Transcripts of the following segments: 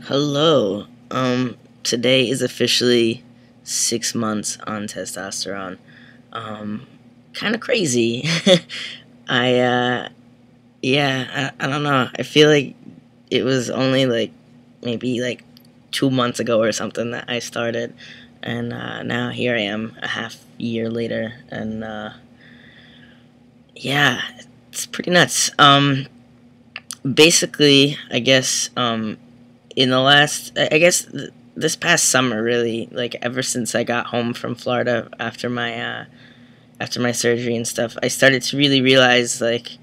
Hello. Today is officially 6 months on testosterone. Um, kind of crazy. I, yeah, I don't know. I feel like it was only like maybe like 2 months ago or something that I started. And now here I am a half year later. And yeah, it's pretty nuts. Basically, I guess, in the last, I guess this past summer, really, like ever since I got home from Florida after my surgery and stuff, I started to really realize like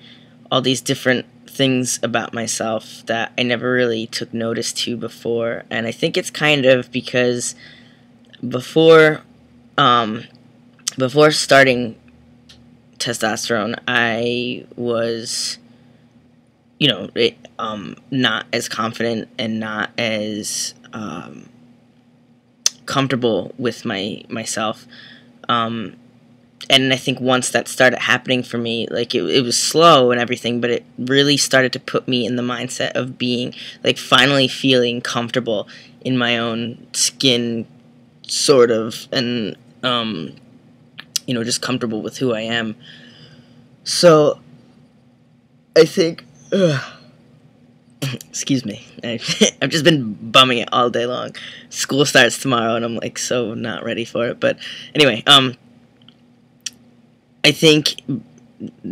all these different things about myself that I never really took notice to before. And I think it's kind of because before um before starting testosterone, I was, not as confident and not as comfortable with myself. Um, and I think once that started happening for me, like it was slow and everything, but it really started to put me in the mindset of being like finally feeling comfortable in my own skin, sort of, and just comfortable with who I am. So I think. Excuse me. I've just been bumming it all day long. School starts tomorrow, and I'm like so not ready for it. But anyway, I think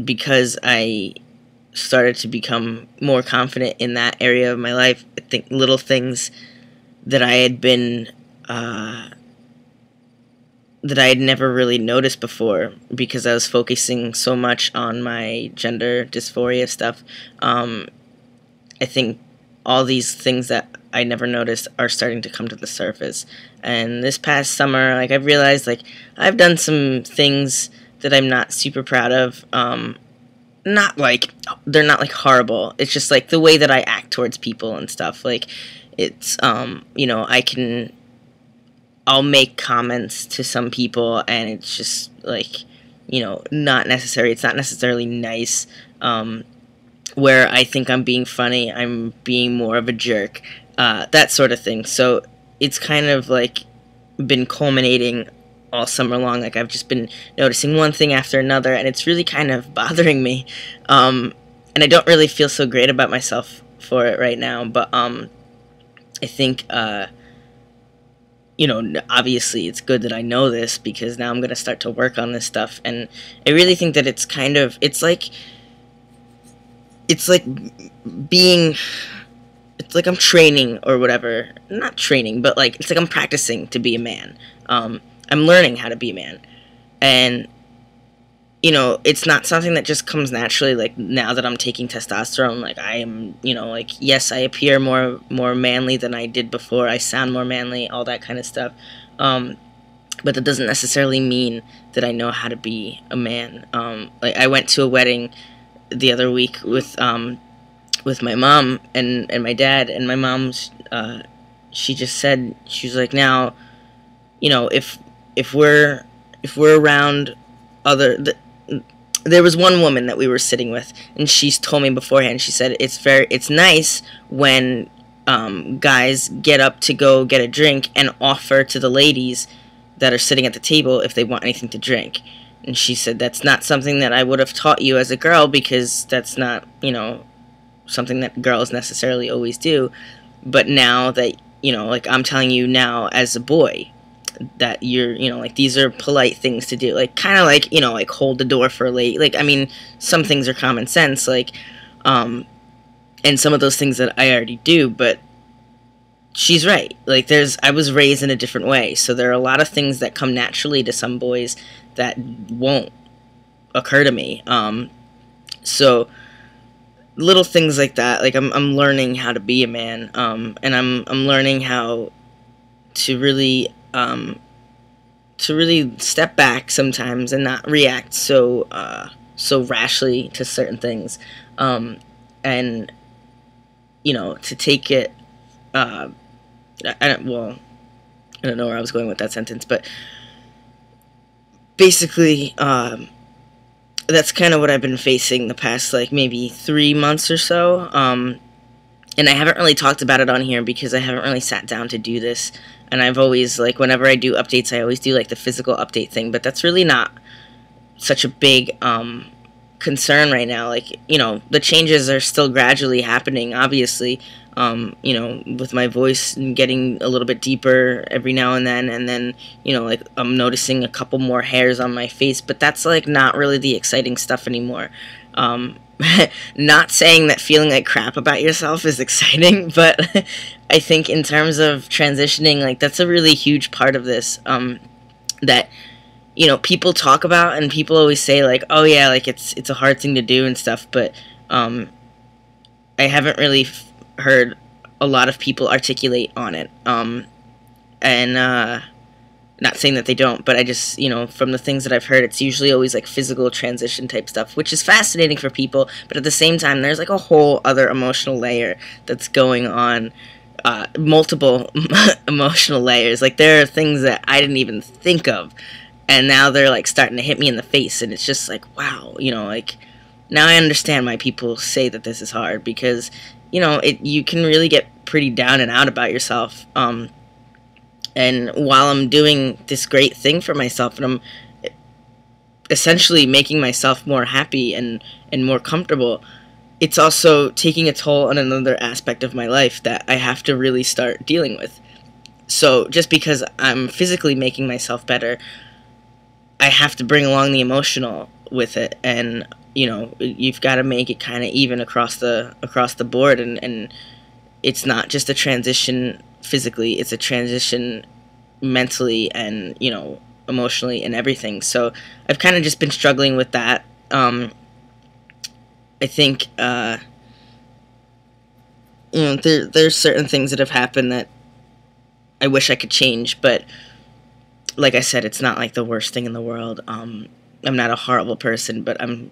because I started to become more confident in that area of my life, I think little things that I had been that I had never really noticed before because I was focusing so much on my gender dysphoria stuff. I think all these things that I never noticed are starting to come to the surface. And this past summer, like I've realized, like I've done some things that I'm not super proud of. Not like they're not like horrible. It's just like the way that I act towards people and stuff. Like it's I'll make comments to some people and it's just like not necessary. It's not necessarily nice. Where I think I'm being funny, I'm being more of a jerk, that sort of thing. So it's kind of like been culminating all summer long. Like I've just been noticing one thing after another, and it's really kind of bothering me. And I don't really feel so great about myself for it right now. But I think obviously it's good that I know this because now I'm gonna start to work on this stuff, and I really think that it's like being it's like I'm training or whatever, not training, but like it's like I'm practicing to be a man. I'm learning how to be a man, and it's not something that just comes naturally. Like now that I'm taking testosterone, like I am, like yes, I appear more manly than I did before. I sound more manly, all that kind of stuff. But that doesn't necessarily mean that I know how to be a man. Like I went to a wedding the other week with my mom and my dad, and my mom's she just said, she was like, now if we're around there was one woman that we were sitting with, and she's told me beforehand, she said it's nice when guys get up to go get a drink and offer to the ladies that are sitting at the table if they want anything to drink. And she said that's not something that I would have taught you as a girl because that's not, something that girls necessarily always do. But now that, like I'm telling you now as a boy that you're, like these are polite things to do. Like kind of like, like hold the door for a lady. Like, I mean, some things are common sense, like, and some of those things that I already do, but she's right. Like I was raised in a different way. So there are a lot of things that come naturally to some boys that won't occur to me. So little things like that. Like I'm learning how to be a man. And I'm learning how to really step back sometimes and not react so rashly to certain things. And to take it. I don't know where I was going with that sentence, but basically, that's kind of what I've been facing the past, like, maybe 3 months or so. and I haven't really talked about it on here because I haven't really sat down to do this. And I've always, like, whenever I do updates, I always do, like, the physical update thing. But that's really not such a big concern right now. Like, you know, the changes are still gradually happening, obviously. You know, with my voice getting a little bit deeper every now and then, you know, like, I'm noticing a couple more hairs on my face, but that's, like, not really the exciting stuff anymore. Not saying that feeling like crap about yourself is exciting, but I think in terms of transitioning, like, that's a really huge part of this, that, you know, people talk about, and people always say, like, oh yeah, like, it's a hard thing to do and stuff, but I haven't really heard a lot of people articulate on it, and not saying that they don't, but I just, you know, from the things that I've heard, it's usually always, like, physical transition type stuff, which is fascinating for people, but at the same time, there's, like, a whole other emotional layer that's going on, multiple emotional layers. Like, there are things that I didn't even think of, and now they're, like, starting to hit me in the face, and it's just like, wow, you know, like, now I understand why people say that this is hard, because, you know, you can really get pretty down and out about yourself, and while I'm doing this great thing for myself, and I'm essentially making myself more happy and more comfortable, it's also taking a toll on another aspect of my life that I have to really start dealing with. So just because I'm physically making myself better, I have to bring along the emotional with it, and, you know, you've got to make it kind of even across the board, and it's not just a transition physically, it's a transition mentally and, you know, emotionally and everything. So I've kind of just been struggling with that. I think, you know, there's certain things that have happened that I wish I could change, but like I said, it's not like the worst thing in the world. I'm not a horrible person, but I'm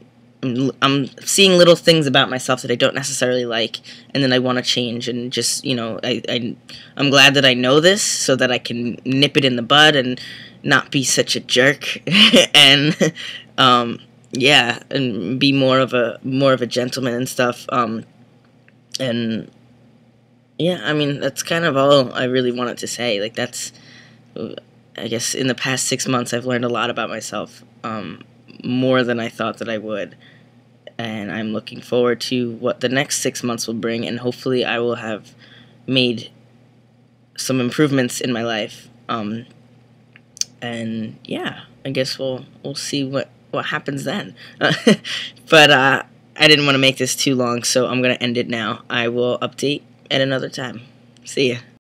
seeing little things about myself that I don't necessarily like, and then I want to change, and just, you know, I'm glad that I know this so that I can nip it in the bud and not be such a jerk, and yeah, and be more of a gentleman and stuff, and yeah, I mean, that's kind of all I really wanted to say. Like, that's, I guess, in the past 6 months, I've learned a lot about myself, more than I thought that I would, and I'm looking forward to what the next 6 months will bring, and hopefully I will have made some improvements in my life, and yeah, I guess we'll see what happens then. But I didn't want to make this too long, so I'm gonna end it now. I will update at another time. See ya.